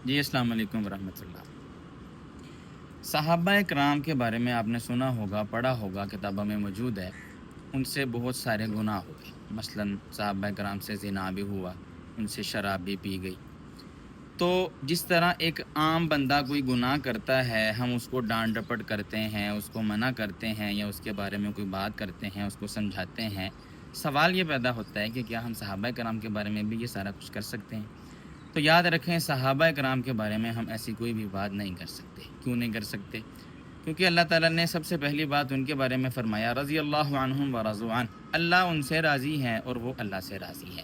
جی السلام علیکم ورحمۃ اللہ۔ صحابہ کرام کے بارے میں آپ نے سنا ہوگا، پڑھا ہوگا، کتابوں میں موجود ہے۔ ان سے بہت سارے گناہ ہو گئے، مثلاً صحابہ کرام سے زنا بھی ہوا، ان سے شراب بھی پی گئی۔ تو جس طرح ایک عام بندہ کوئی گناہ کرتا ہے، ہم اس کو ڈانٹ ڈپٹ کرتے ہیں، اس کو منع کرتے ہیں، یا اس کے بارے میں کوئی بات کرتے ہیں، اس کو سمجھاتے ہیں۔ سوال یہ پیدا ہوتا ہے کہ کیا ہم صحابہ کرام کے بارے میں بھی یہ سارا کچھ کر سکتے ہیں؟ تو یاد رکھیں، صحابہ کرام کے بارے میں ہم ایسی کوئی بھی بات نہیں کر سکتے۔ کیوں نہیں کر سکتے؟ کیونکہ اللہ تعالیٰ نے سب سے پہلی بات ان کے بارے میں فرمایا، رضی اللہ عنہم ورضوا عنہ، اللہ ان سے راضی ہے اور وہ اللہ سے راضی ہے۔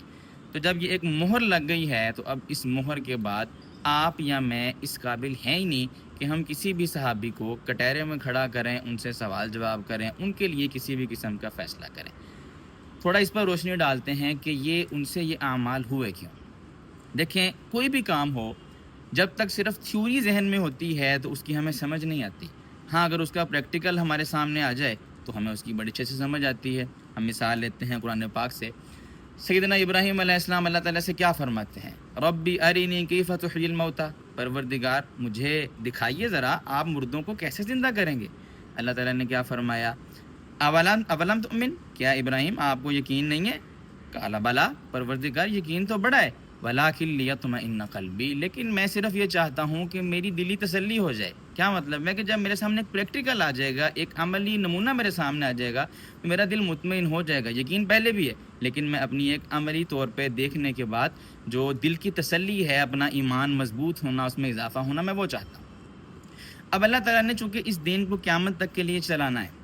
تو جب یہ ایک مہر لگ گئی ہے، تو اب اس مہر کے بعد آپ یا میں اس قابل ہیں ہی نہیں کہ ہم کسی بھی صحابی کو کٹہرے میں کھڑا کریں، ان سے سوال جواب کریں، ان کے لیے کسی بھی قسم کا فیصلہ کریں۔ تھوڑا اس پر روشنی ڈالتے ہیں کہ ان سے یہ اعمال ہوئے کیوں۔ دیکھیں، کوئی بھی کام ہو، جب تک صرف تھیوری ذہن میں ہوتی ہے تو اس کی ہمیں سمجھ نہیں آتی۔ ہاں، اگر اس کا پریکٹیکل ہمارے سامنے آ جائے تو ہمیں اس کی بڑی اچھے سے سمجھ آتی ہے۔ ہم مثال لیتے ہیں قرآن پاک سے۔ سیدنا ابراہیم علیہ السلام اللہ تعالیٰ سے کیا فرماتے ہیں؟ ربی ارینی کیف تحیی الموتیٰ، پروردگار مجھے دکھائیے ذرا آپ مردوں کو کیسے زندہ کریں گے۔ اللہ تعالیٰ نے کیا فرمایا؟ اولم تؤمن، کیا ابراہیم آپ کو یقین نہیں ہے؟ قال بلا، پروردگار یقین تو بڑا ہے، ولکن لیطمئن قلبی، لیکن میں صرف یہ چاہتا ہوں کہ میری دلی تسلی ہو جائے۔ کیا مطلب ہے کہ جب میرے سامنے ایک پریکٹیکل آ جائے گا، ایک عملی نمونہ میرے سامنے آ جائے گا، تو میرا دل مطمئن ہو جائے گا۔ یقین پہلے بھی ہے، لیکن میں اپنی ایک عملی طور پہ دیکھنے کے بعد جو دل کی تسلی ہے، اپنا ایمان مضبوط ہونا، اس میں اضافہ ہونا، میں وہ چاہتا ہوں۔ اب اللہ تعالیٰ نے چونکہ اس دین کو قیامت تک کے لیے چلانا ہے،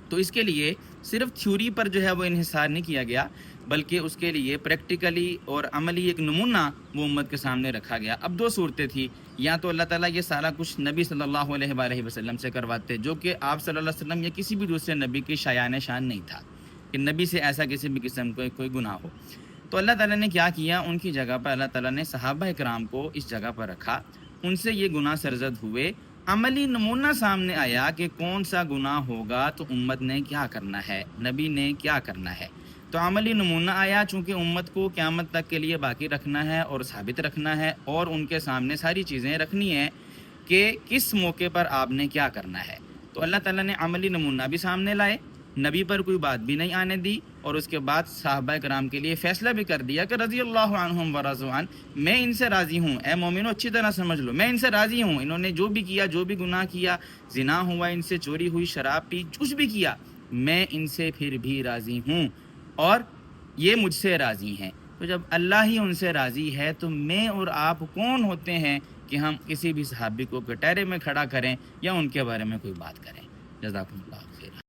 تو اس کے لیے صرف تھیوری پر جو ہے وہ انحصار نہیں کیا گیا، بلکہ اس کے لیے پریکٹیکلی اور عملی ایک نمونہ وہ امت کے سامنے رکھا گیا۔ اب دو صورتیں تھیں، یا تو اللہ تعالیٰ یہ سارا کچھ نبی صلی اللہ علیہ وآلہ وسلم سے کرواتے، جو کہ آپ صلی اللہ علیہ وسلم یا کسی بھی دوسرے نبی کی شایان شان نہیں تھا کہ نبی سے ایسا کسی بھی قسم کا کوئی گناہ ہو۔ تو اللہ تعالیٰ نے کیا کیا؟ ان کی جگہ پر اللہ تعالیٰ نے صحابہ کرام کو اس جگہ پر رکھا، ان سے یہ گناہ سرزد ہوئے، عملی نمونہ سامنے آیا کہ کون سا گناہ ہوگا تو امت نے کیا کرنا ہے، نبی نے کیا کرنا ہے۔ تو عملی نمونہ آیا، چونکہ امت کو قیامت تک کے لیے باقی رکھنا ہے اور ثابت رکھنا ہے، اور ان کے سامنے ساری چیزیں رکھنی ہیں کہ کس موقع پر آپ نے کیا کرنا ہے۔ تو اللہ تعالیٰ نے عملی نمونہ بھی سامنے لائے، نبی پر کوئی بات بھی نہیں آنے دی، اور اس کے بعد صحابہ کرام کے لیے فیصلہ بھی کر دیا کہ رضی اللہ عنہم ورضوا عنہ، میں ان سے راضی ہوں۔ اے مومنو، اچھی طرح سمجھ لو، میں ان سے راضی ہوں۔ انہوں نے جو بھی کیا، جو بھی گناہ کیا، زنا ہوا ان سے، چوری ہوئی، شراب پی، کچھ بھی کیا، میں ان سے پھر بھی راضی ہوں، اور یہ مجھ سے راضی ہیں۔ تو جب اللہ ہی ان سے راضی ہے تو میں اور آپ کون ہوتے ہیں کہ ہم کسی بھی صحابی کو کٹہرے میں کھڑا کریں یا ان کے بارے میں کوئی بات کریں؟ جزاکم اللہ خیر۔